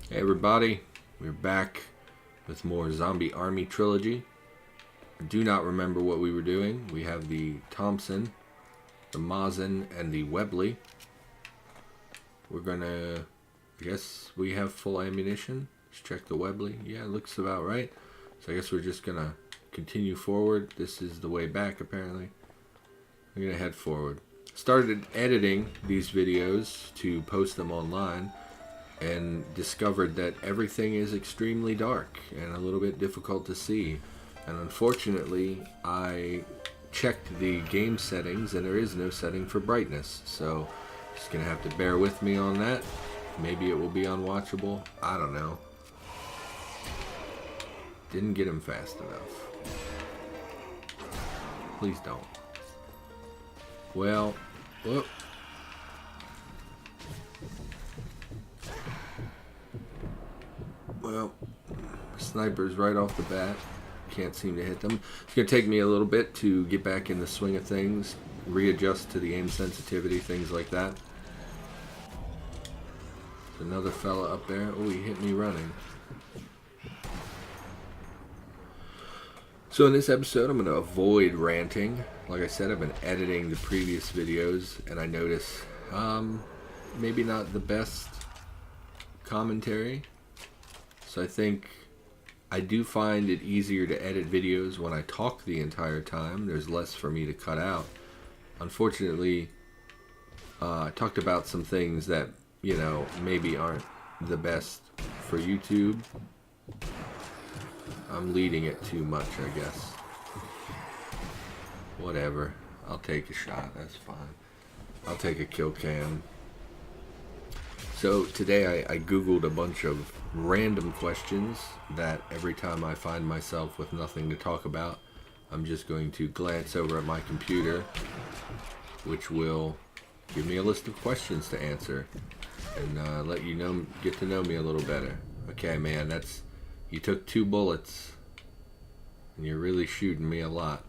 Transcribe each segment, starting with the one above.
Hey everybody, we're back with more Zombie Army Trilogy. I do not remember what we were doing. We have the Thompson, the Mazen, and the Webley. We're gonna, I guess we have full ammunition. Let's check the Webley. Yeah, it looks about right. So I guess we're just gonna continue forward. This is the way back apparently. We're gonna head forward. Started editing these videos to post them online, and discovered that everything is extremely dark and a little bit difficult to see. And unfortunately, I checked the game settings and there is no setting for brightness. So just gonna have to bear with me on that. Maybe it will be unwatchable. I don't know. Didn't get him fast enough. Please don't. Well, whoop. Well, snipers right off the bat. Can't seem to hit them. It's going to take me a little bit to get back in the swing of things, readjust to the aim sensitivity, things like that. There's another fella up there. Oh, he hit me running. So in this episode, I'm going to avoid ranting. Like I said, I've been editing the previous videos, and I notice maybe not the best commentary. So I think I do find it easier to edit videos when I talk the entire time. There's less for me to cut out. Unfortunately, I talked about some things that, you know, maybe aren't the best for YouTube. I'm leading it too much, I guess. Whatever. I'll take a shot. That's fine. I'll take a kill cam. So today I googled a bunch of random questions that every time I find myself with nothing to talk about, I'm just going to glance over at my computer, which will give me a list of questions to answer and let you know, get to know me a little better. Okay, man, you took 2 bullets and you're really shooting me a lot.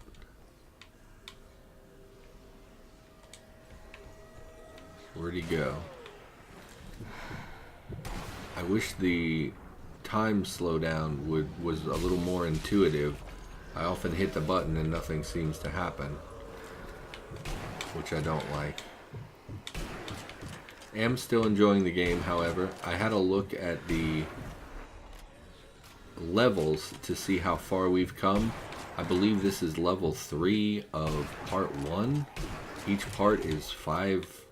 Where'd he go? I wish the time slowdown was a little more intuitive. I often hit the button and nothing seems to happen, which I don't like. I am still enjoying the game, however. I had a look at the levels to see how far we've come. I believe this is level 3 of part 1. Each part is 5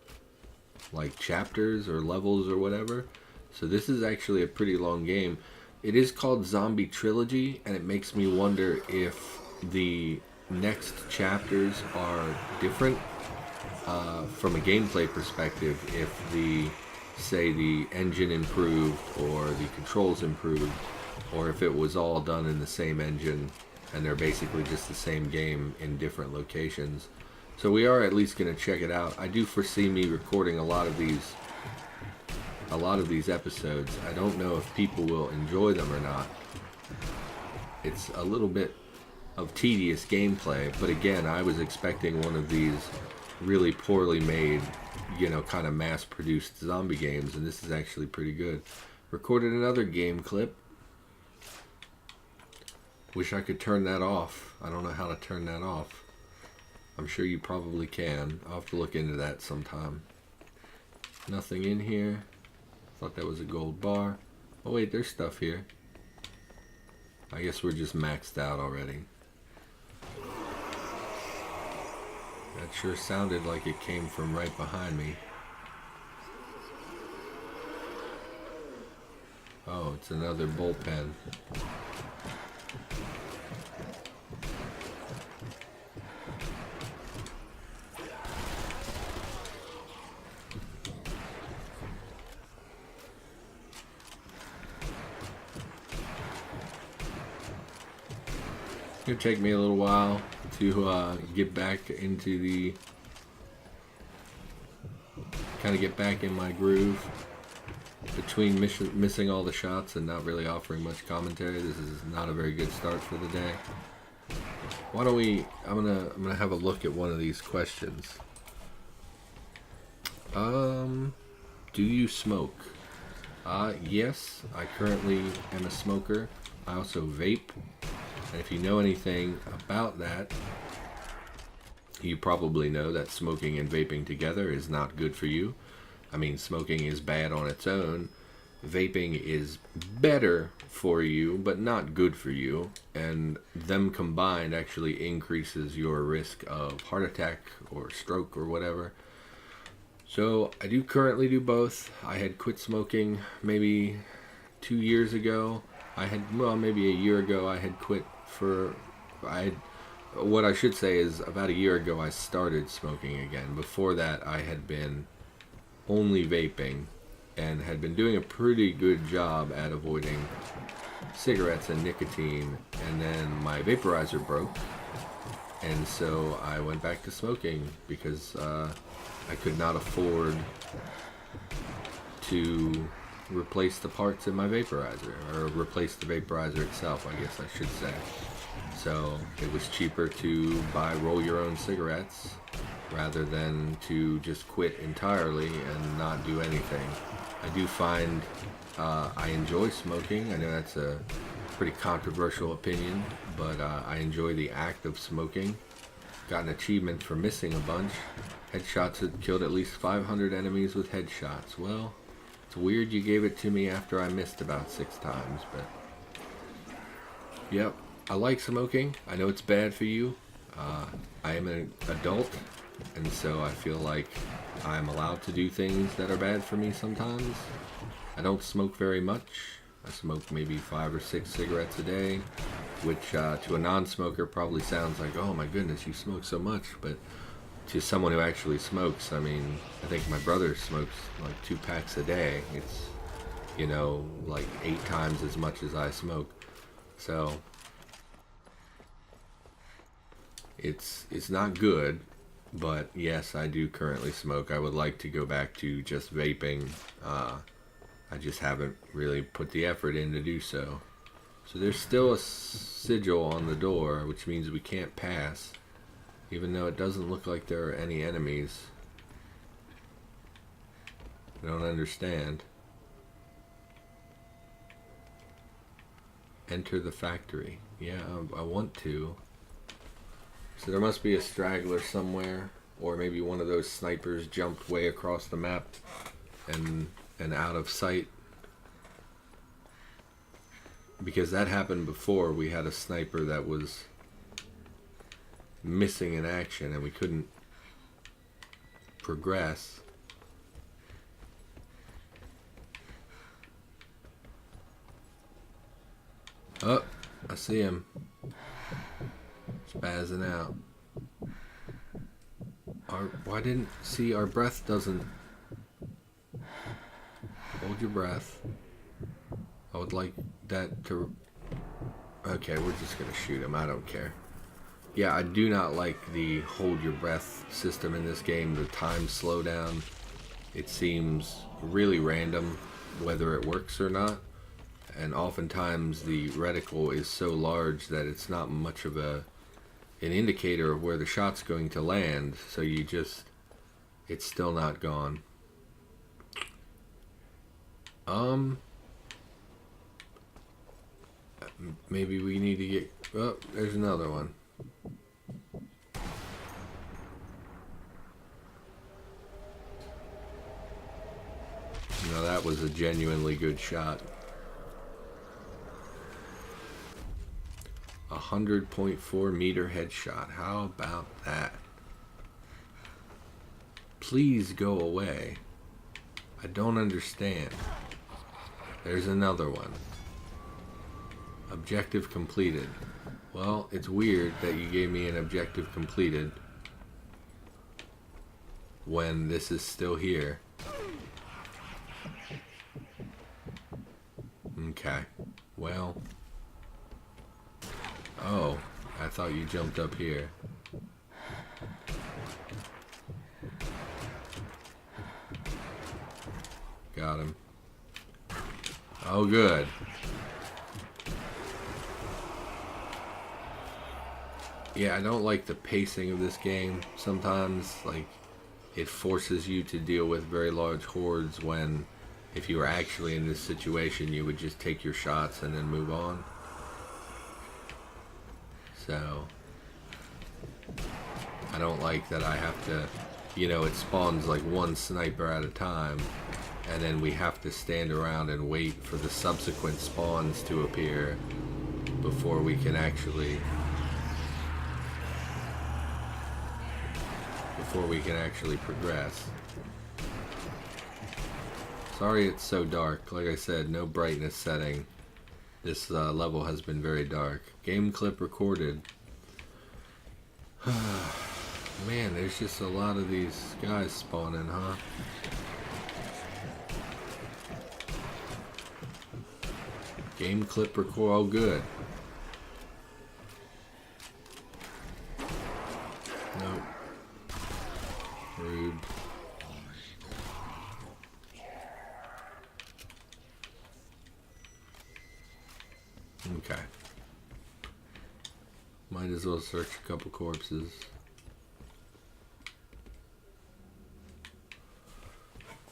like chapters or levels or whatever. So this is actually a pretty long game. It is called Zombie Trilogy, and it makes me wonder if the next chapters are different from a gameplay perspective. If say the engine improved or the controls improved, or if it was all done in the same engine and they're basically just the same game in different locations. So we are at least going to check it out. I do foresee me recording a lot of these episodes. I don't know if people will enjoy them or not. It's a little bit of tedious gameplay, but again, I was expecting one of these really poorly made, you know, kind of mass-produced zombie games, and this is actually pretty good. Recorded another game clip. Wish I could turn that off. I don't know how to turn that off. I'm sure you probably can. I'll have to look into that sometime. Nothing in here. Thought that was a gold bar. Oh wait, there's stuff here. I guess we're just maxed out already. That sure sounded like it came from right behind me. Oh, it's another bullpen. It's gonna take me a little while to get back into the get back in my groove between missing all the shots and not really offering much commentary. This is not a very good start for the day. Why don't we? I'm gonna have a look at one of these questions. Do you smoke? Yes, I currently am a smoker. I also vape. And if you know anything about that, you probably know that smoking and vaping together is not good for you. I mean, smoking is bad on its own. Vaping is better for you, but not good for you. And them combined actually increases your risk of heart attack or stroke or whatever. So I do currently do both. I had quit smoking maybe 2 years ago. Maybe a year ago I had quit what I should say is about a year ago I started smoking again. Before that I had been only vaping and had been doing a pretty good job at avoiding cigarettes and nicotine, and then my vaporizer broke, and so I went back to smoking because I could not afford to replace the parts in my vaporizer, or replace the vaporizer itself, I guess I should say. So it was cheaper to buy roll your own cigarettes rather than to just quit entirely and not do anything. I do find I enjoy smoking. I know that's a pretty controversial opinion, but I enjoy the act of smoking. Got an achievement for missing a bunch. Headshots had killed at least 500 enemies with headshots. Well, it's weird you gave it to me after I missed about 6 times, but yep, I like smoking. I know it's bad for you. I am an adult, and so I feel like I'm allowed to do things that are bad for me sometimes. I don't smoke very much. I smoke maybe 5 or 6 cigarettes a day, which to a non-smoker probably sounds like, oh my goodness, you smoke so much, but to someone who actually smokes, I mean, I think my brother smokes like 2 packs a day. It's, like 8 times as much as I smoke. So it's not good, but yes, I do currently smoke. I would like to go back to just vaping. I just haven't really put the effort in to do so. So there's still a sigil on the door, which means we can't pass, even though it doesn't look like there are any enemies. I don't understand. Enter the factory. Yeah, I want to. So there must be a straggler somewhere, or maybe one of those snipers jumped way across the map and out of sight. Because that happened before. We had a sniper that was missing in action and we couldn't progress. Oh, I see him. Spazzing out. Our breath doesn't. Hold your breath. I would like that to. Okay, we're just gonna shoot him. I don't care. Yeah, I do not like the hold your breath system in this game. The time slowdown. It seems really random whether it works or not. And oftentimes the reticle is so large that it's not much of an indicator of where the shot's going to land. So it's still not gone. Maybe we need to get. Oh, there's another one. No, that was a genuinely good shot. 100.4 meter headshot. How about that? Please go away. I don't understand. There's another one. Objective completed. Well, it's weird that you gave me an objective completed when this is still here. Okay. Well. Oh, I thought you jumped up here. Got him. Oh, good. Yeah, I don't like the pacing of this game. Sometimes, like, it forces you to deal with very large hordes when if you were actually in this situation, you would just take your shots and then move on. So I don't like that I have to, you know, it spawns like one sniper at a time, and then we have to stand around and wait for the subsequent spawns to appear before we can actually progress. Sorry it's so dark. Like I said, no brightness setting. This level has been very dark. Game clip recorded. Man, there's just a lot of these guys spawning, huh? Game clip record. Oh, good. Nope. Rude. Okay. Might as well search a couple corpses.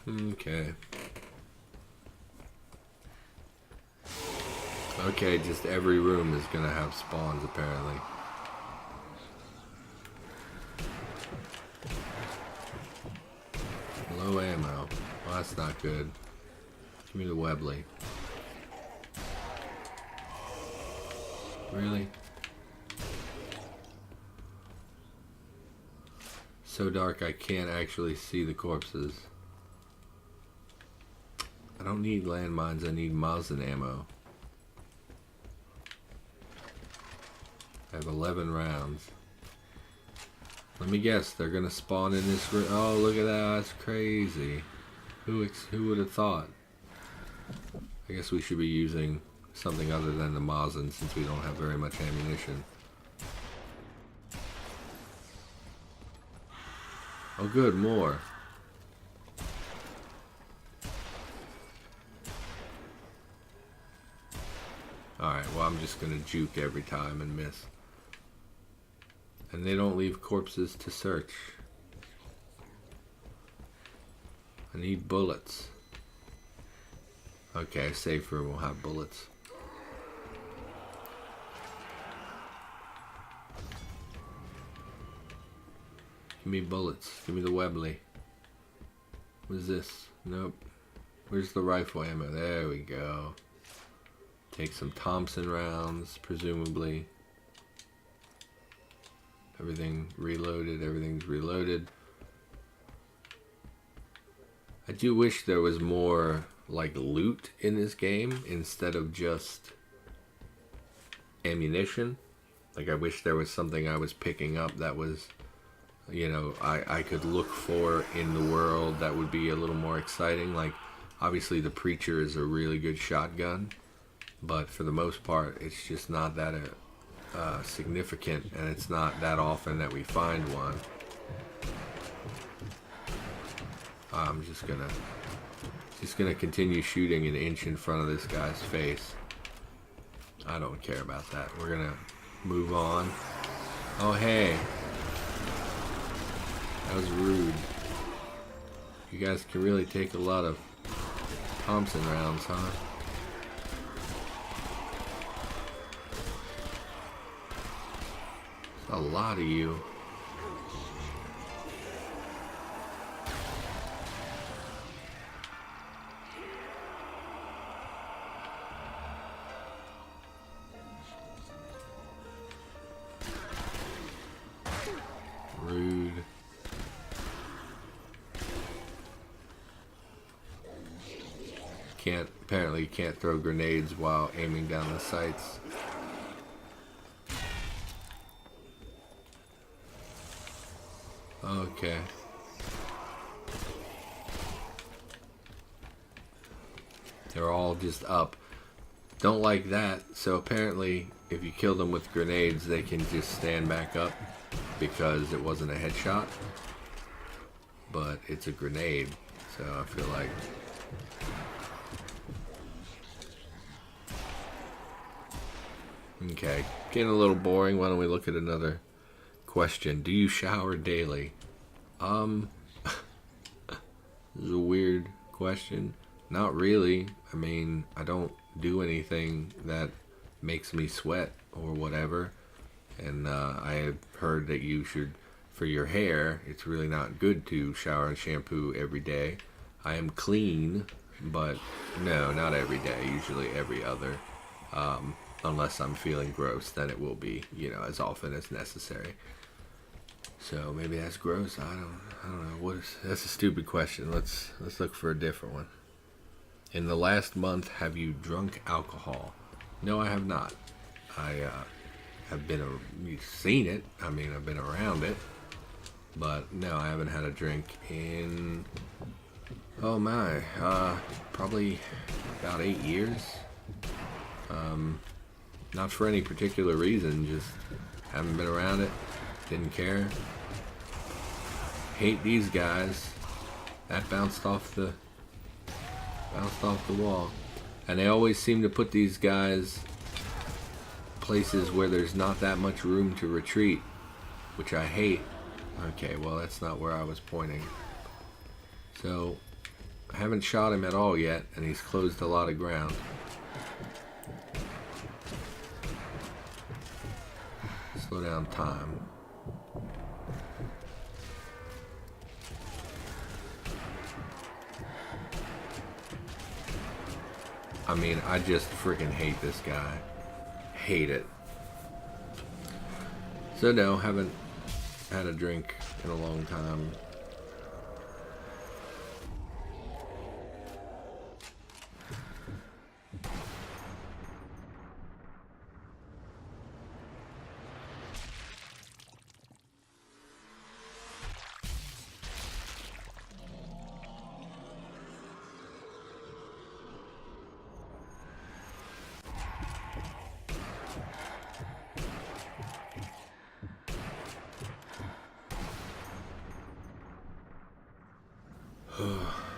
Okay. Okay, just every room is gonna have spawns apparently. Low ammo. Well, that's not good. Give me the Webley. Really? So dark I can't actually see the corpses. I don't need landmines, I need Mosin ammo. I have 11 rounds. Let me guess, they're gonna spawn in this room. Oh, look at that, that's crazy. Who would have thought? I guess we should be using something other than the Mosin since we don't have very much ammunition. Oh good, more. Alright, well I'm just gonna juke every time and miss. And they don't leave corpses to search. I need bullets. Okay, safe room will have bullets. Give me bullets. Give me the Webley. What is this? Nope. Where's the rifle ammo? There we go. Take some Thompson rounds, presumably. Everything reloaded. Everything's reloaded. I do wish there was more like loot in this game instead of just ammunition. Like I wish there was something I was picking up that was, you know, I could look for in the world that would be a little more exciting. Like obviously the Preacher is a really good shotgun, but for the most part it's just not that significant, and it's not that often that we find one. I'm just gonna continue shooting an inch in front of this guy's face. I don't care about that. We're gonna move on. Oh hey, that was rude. You guys can really take a lot of Thompson rounds, huh? A lot of you. Rude. Apparently can't throw grenades while aiming down the sights. Okay. They're all just up. Don't like that. So apparently if you kill them with grenades, they can just stand back up because it wasn't a headshot. But it's a grenade. So I feel like... Okay. Getting a little boring. Why don't we look at another question? Do you shower daily? This is a weird question. Not really. I mean, I don't do anything that makes me sweat or whatever. And I have heard that you should, for your hair, it's really not good to shower and shampoo every day. I am clean, but no, not every day. Usually every other. Unless I'm feeling gross, then it will be, as often as necessary. So maybe that's gross. I don't know. That's a stupid question. Let's look for a different one. In the last month, have you drunk alcohol? No, I have not. I have you've seen it. I mean, I've been around it. But no, I haven't had a drink in, oh my, probably about 8 years. Not for any particular reason, just haven't been around it. Didn't care. Hate these guys. That bounced off the wall. And they always seem to put these guys places where there's not that much room to retreat, which I hate. Okay, well, that's not where I was pointing. So, I haven't shot him at all yet, and he's closed a lot of ground. Slow down time. I mean, I just freaking hate this guy. Hate it. So no, haven't had a drink in a long time.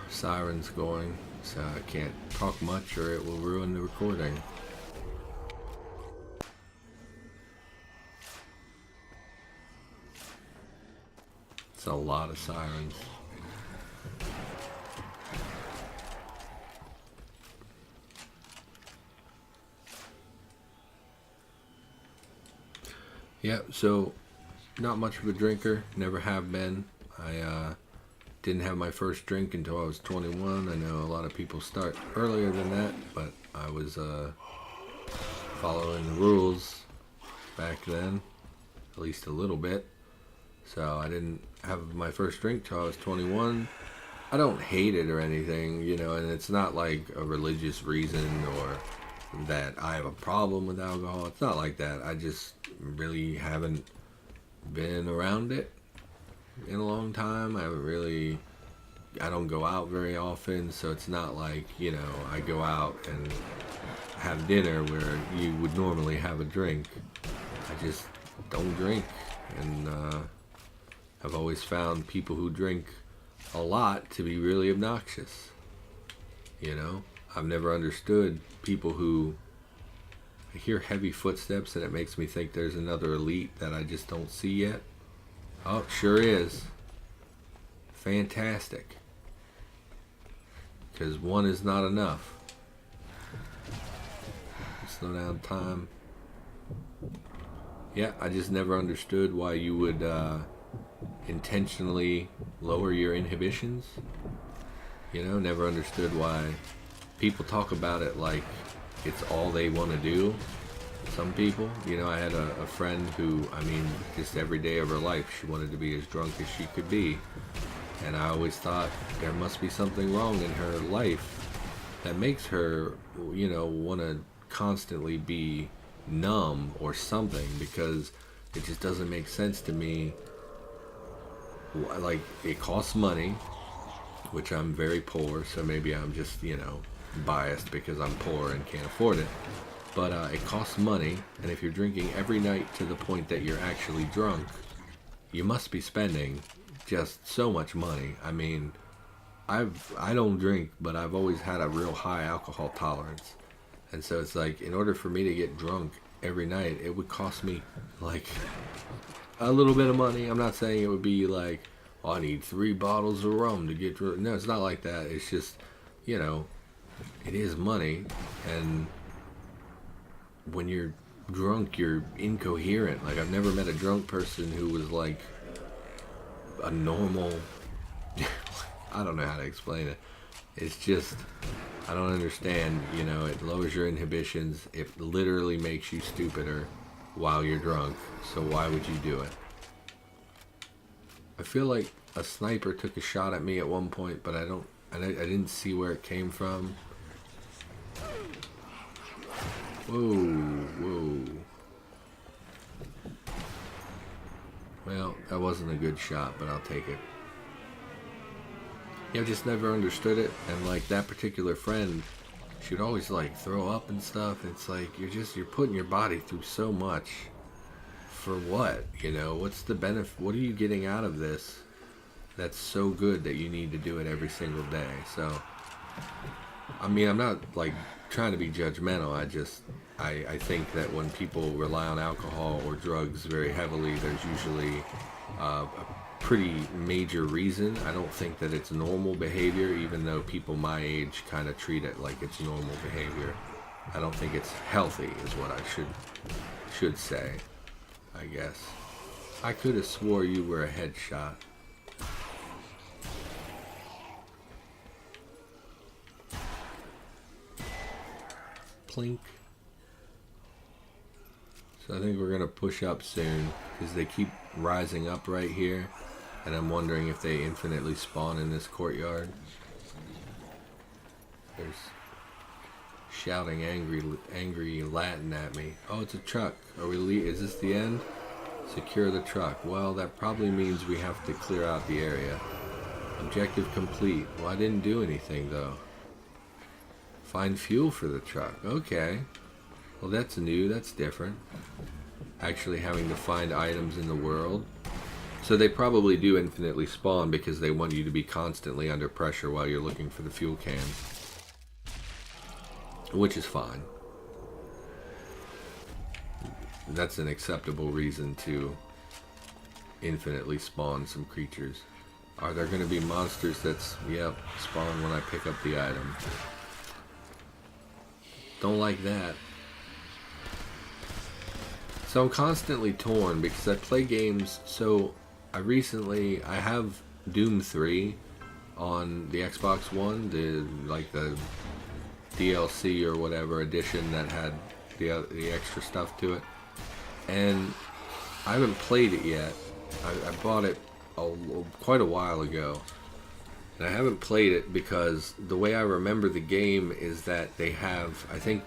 Siren's going, so I can't talk much or it will ruin the recording. It's a lot of sirens. Yeah, so not much of a drinker, never have been. I didn't have my first drink until I was 21. I know a lot of people start earlier than that, but I was following the rules back then, at least a little bit. So I didn't have my first drink till I was 21. I don't hate it or anything, and it's not like a religious reason or that I have a problem with alcohol. It's not like that. I just really haven't been around it in a long time. I don't go out very often, so it's not like, I go out and have dinner where you would normally have a drink. I just don't drink, and I've always found people who drink a lot to be really obnoxious. I've never understood people who, I hear heavy footsteps and it makes me think there's another elite that I just don't see yet. Oh, sure is. Fantastic. Because one is not enough. Slow down time. Yeah, I just never understood why you would intentionally lower your inhibitions. Never understood why people talk about it like it's all they want to do. Some people, I had a friend who, just every day of her life, she wanted to be as drunk as she could be. And I always thought there must be something wrong in her life that makes her, want to constantly be numb or something, because it just doesn't make sense to me. Like, it costs money, which I'm very poor, so maybe I'm just, biased because I'm poor and can't afford it. But it costs money, and if you're drinking every night to the point that you're actually drunk, you must be spending just so much money. I don't drink, but I've always had a real high alcohol tolerance. And so it's like, in order for me to get drunk every night, it would cost me like a little bit of money. I'm not saying it would be like, oh, I need 3 bottles of rum to get drunk. No, it's not like that. It's just, it is money, and when you're drunk, you're incoherent. Like, I've never met a drunk person who was like a normal. I don't know how to explain it. It's just, I don't understand. You know, it lowers your inhibitions. It literally makes you stupider while you're drunk. So why would you do it? I feel like a sniper took a shot at me at one point, but I didn't see where it came from. Whoa, whoa. Well, that wasn't a good shot, but I'll take it. Yeah, I've just never understood it. And like that particular friend, she would always like throw up and stuff. It's like you're putting your body through so much. For what? You know, what's the benefit? What are you getting out of this that's so good that you need to do it every single day? So, I mean, I'm not like trying to be judgmental. I think that when people rely on alcohol or drugs very heavily, there's usually a pretty major reason. I don't think that it's normal behavior, even though people my age kind of treat it like it's normal behavior. I don't think it's healthy, is what I should say, I guess. I could have swore you were a headshot. Plink. So I think we're going to push up soon, because they keep rising up right here, and I'm wondering if they infinitely spawn in this courtyard. There's shouting angry Latin at me. Oh, it's a truck. Is this the end? Secure the truck. Well, that probably means we have to clear out the area. Objective complete. Well, I didn't do anything, though. Find fuel for the truck. Okay. Well, that's new. That's different. Actually having to find items in the world. So they probably do infinitely spawn because they want you to be constantly under pressure while you're looking for the fuel cans. Which is fine. That's an acceptable reason to infinitely spawn some creatures. Are there going to be monsters yep, spawn when I pick up the item? Don't like that. So I'm constantly torn because I play games. So I have Doom 3 on the Xbox One, the DLC or whatever edition that had the extra stuff to it, and I haven't played it yet. I bought it quite a while ago, and I haven't played it because the way I remember the game is that they have, I think,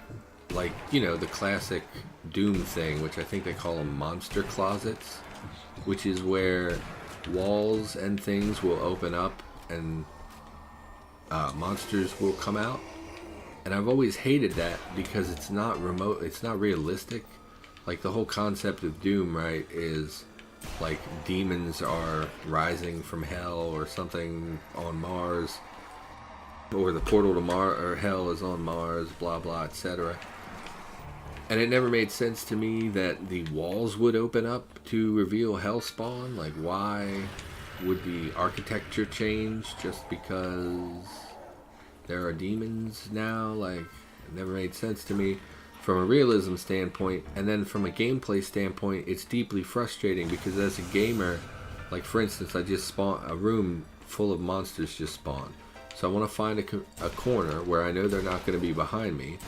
like, you know, the classic Doom thing, which I think they call them monster closets, which is where walls and things will open up and monsters will come out. And I've always hated that because it's not realistic. Like, the whole concept of Doom, right, is like demons are rising from hell or something on Mars, or the portal to Mars or hell is on Mars, blah blah, etc. And it never made sense to me that the walls would open up to reveal hellspawn. Like, why would the architecture change just because there are demons now? Like, it never made sense to me from a realism standpoint. And then from a gameplay standpoint, it's deeply frustrating because as a gamer, like, for instance, I just spawned a room full of monsters just spawned. So I want to find a corner where I know they're not going to be behind me,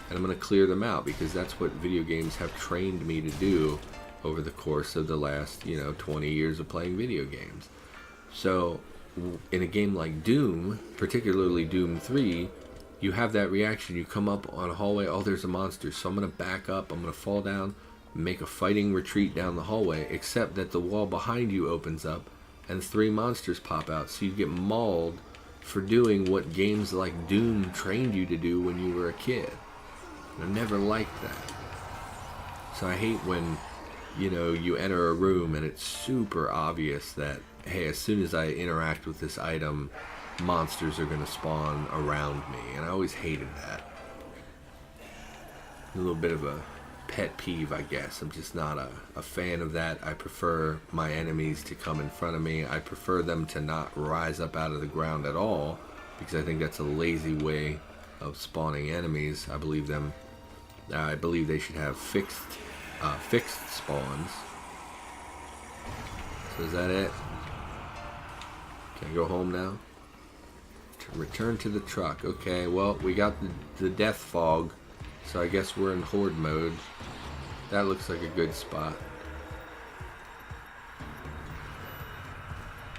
and I'm going to clear them out because that's what video games have trained me to do over the course of the last, 20 years of playing video games. So in a game like Doom, particularly Doom 3, you have that reaction. You come up on a hallway, oh, there's a monster, so I'm going to back up, I'm going to fall down, make a fighting retreat down the hallway, except that the wall behind you opens up and 3 monsters pop out, so you get mauled for doing what games like Doom trained you to do when you were a kid. I never liked that. So I hate when, you enter a room and it's super obvious that, hey, as soon as I interact with this item, monsters are going to spawn around me. And I always hated that. A little bit of a pet peeve, I guess. I'm just not a fan of that. I prefer my enemies to come in front of me. I prefer them to not rise up out of the ground at all, because I think that's a lazy way of spawning enemies. I believe they should have fixed spawns. So is that it? Can I go home now? Return to the truck. Okay, well, we got the death fog, so I guess we're in horde mode. That looks like a good spot.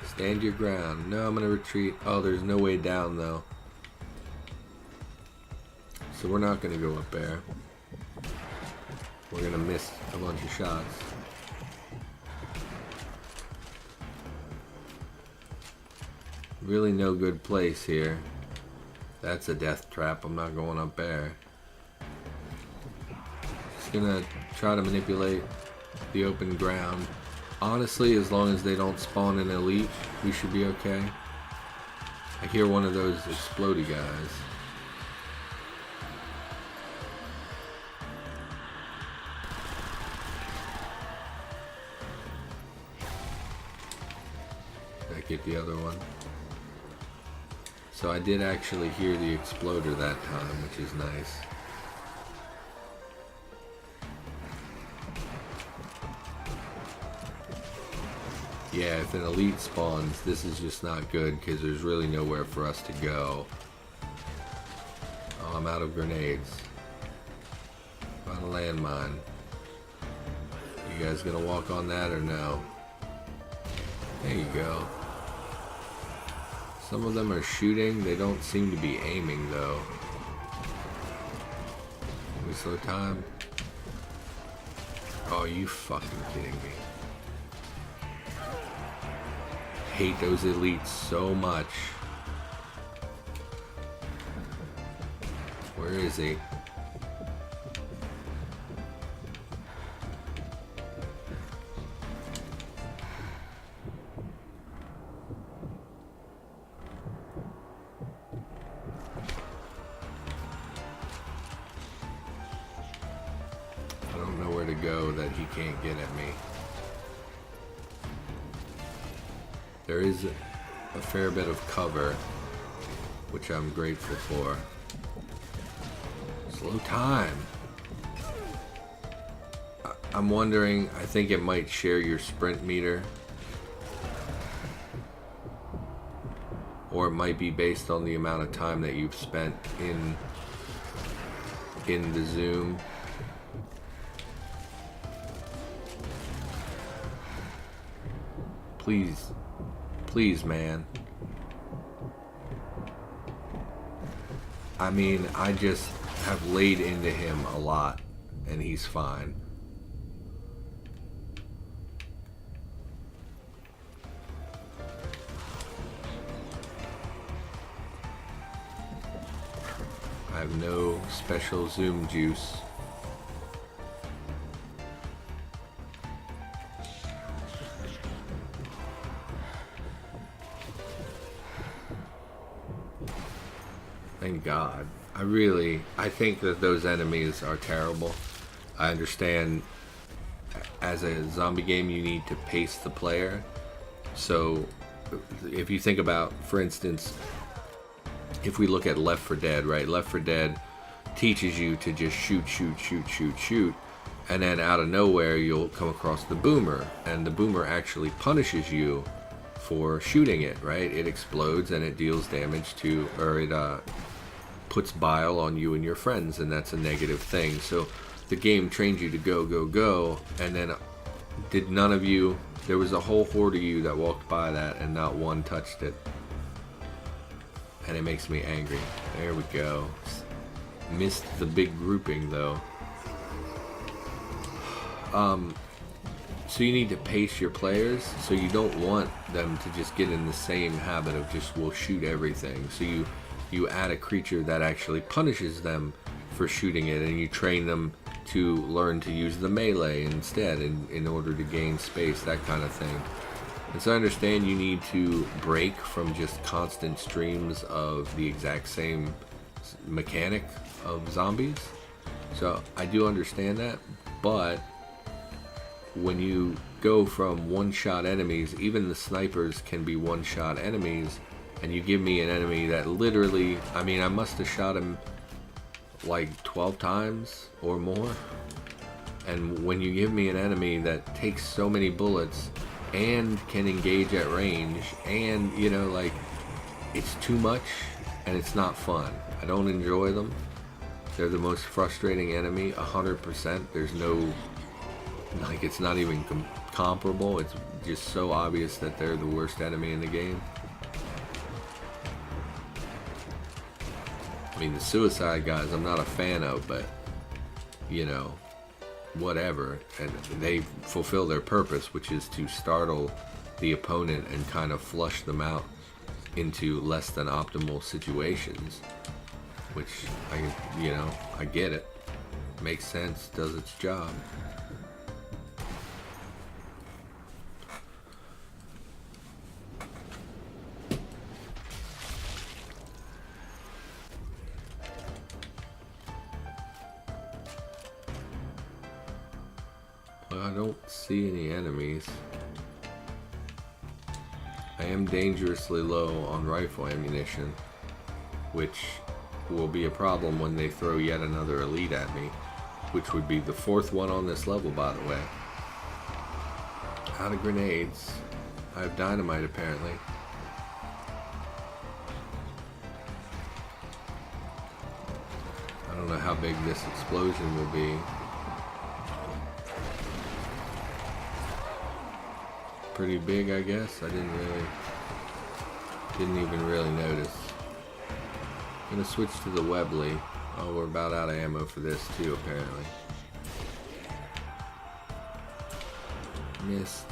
Stand your ground. No, I'm gonna retreat. Oh, there's no way down though. So we're not gonna go up there. We're gonna miss a bunch of shots. Really no good place here. That's a death trap. I'm not going up there. Just gonna try to manipulate the open ground. Honestly, as long as they don't spawn an elite, we should be okay. I hear one of those explodey guys. Did I get the other one? So I did actually hear the exploder that time, which is nice. Yeah, if an elite spawns, this is just not good because there's really nowhere for us to go. Oh, I'm out of grenades. Found a landmine. You guys gonna walk on that or no? There you go. Some of them are shooting. They don't seem to be aiming though. Can we slow time? Oh, you fucking kidding me. Hate those elites so much. Where is he? I don't know where to go that he can't get at me. There is a fair bit of cover, which I'm grateful for. Slow time. I'm wondering, I think it might share your sprint meter. Or it might be based on the amount of time that you've spent in the zoom. Please. Please, man. I mean, I just have laid into him a lot, and he's fine. I have no special zoom juice. Thank God. I think that those enemies are terrible. I understand as a zombie game you need to pace the player. So if you think about, for instance, if we look at Left 4 Dead, right? Left 4 Dead teaches you to just shoot, and then out of nowhere you'll come across the boomer, and the boomer actually punishes you for shooting it, right? It explodes and it deals damage to, or it puts bile on you and your friends, and that's a negative thing. So the game trained you to go, and then did none of you, there was a whole horde of you that walked by that and not one touched it. And it makes me angry. There we go. Missed the big grouping though. So you need to pace your players, so you don't want them to just get in the same habit of just will shoot everything. So you add a creature that actually punishes them for shooting it, and you train them to learn to use the melee instead in order to gain space, that kind of thing. And so I understand you need to break from just constant streams of the exact same mechanic of zombies. So I do understand that, but when you go from one-shot enemies, even the snipers can be one-shot enemies, and you give me an enemy that literally, I mean, I must have shot him like 12 times or more. And when you give me an enemy that takes so many bullets and can engage at range, and you know, like, it's too much and it's not fun. I don't enjoy them. They're the most frustrating enemy, 100%. There's no, like, it's not even comparable. It's just so obvious that they're the worst enemy in the game. I mean, the suicide guys I'm not a fan of, but, you know, whatever. And they fulfill their purpose, which is to startle the opponent and kind of flush them out into less than optimal situations. Which, I get it. Makes sense, does its job. I don't see any enemies. I am dangerously low on rifle ammunition, which will be a problem when they throw yet another elite at me, which would be the 4th one on this level, by the way. Out of grenades. I have dynamite, apparently. I don't know how big this explosion will be. Pretty big, I guess. I didn't even really notice. I'm gonna switch to the Webley. Oh, we're about out of ammo for this too, apparently. Missed.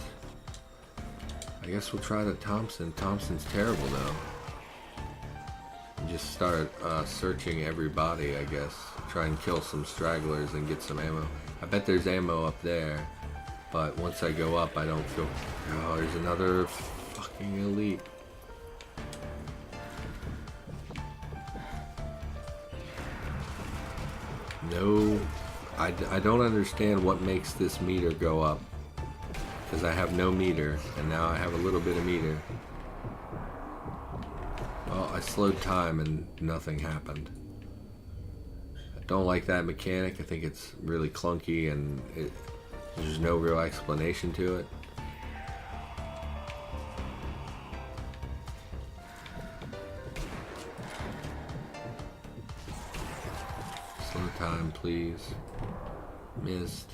I guess we'll try the Thompson. Thompson's terrible though. And just start searching every body, I guess. Try and kill some stragglers and get some ammo. I bet there's ammo up there. But once I go up, I don't feel... Oh, there's another fucking elite. No, I don't understand what makes this meter go up. Because I have no meter, and now I have a little bit of meter. Well, I slowed time and nothing happened. I don't like that mechanic. I think it's really clunky and there's no real explanation to it. Slow time, please. Missed.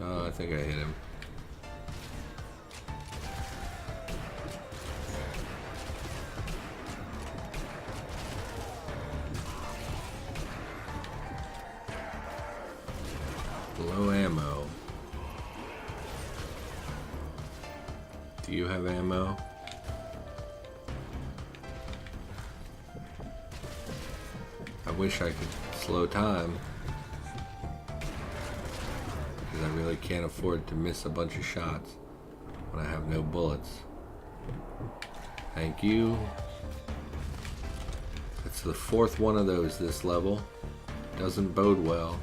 Oh, I think I hit him. Low ammo. Do you have ammo? I wish I could slow time, because I really can't afford to miss a bunch of shots when I have no bullets. Thank you. It's the 4th one of those this level. Doesn't bode well.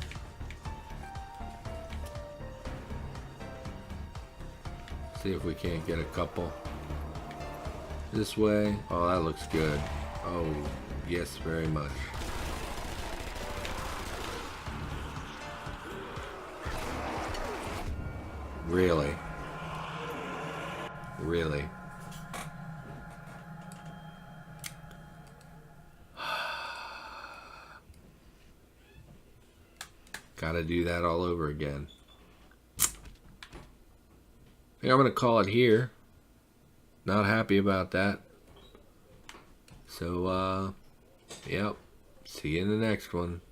See if we can't get a couple. This way. Oh, that looks good. Oh, yes, very much. Really? Really? Gotta do that all over again. I think I'm gonna call it here. Not happy about that. So, yep. See you in the next one.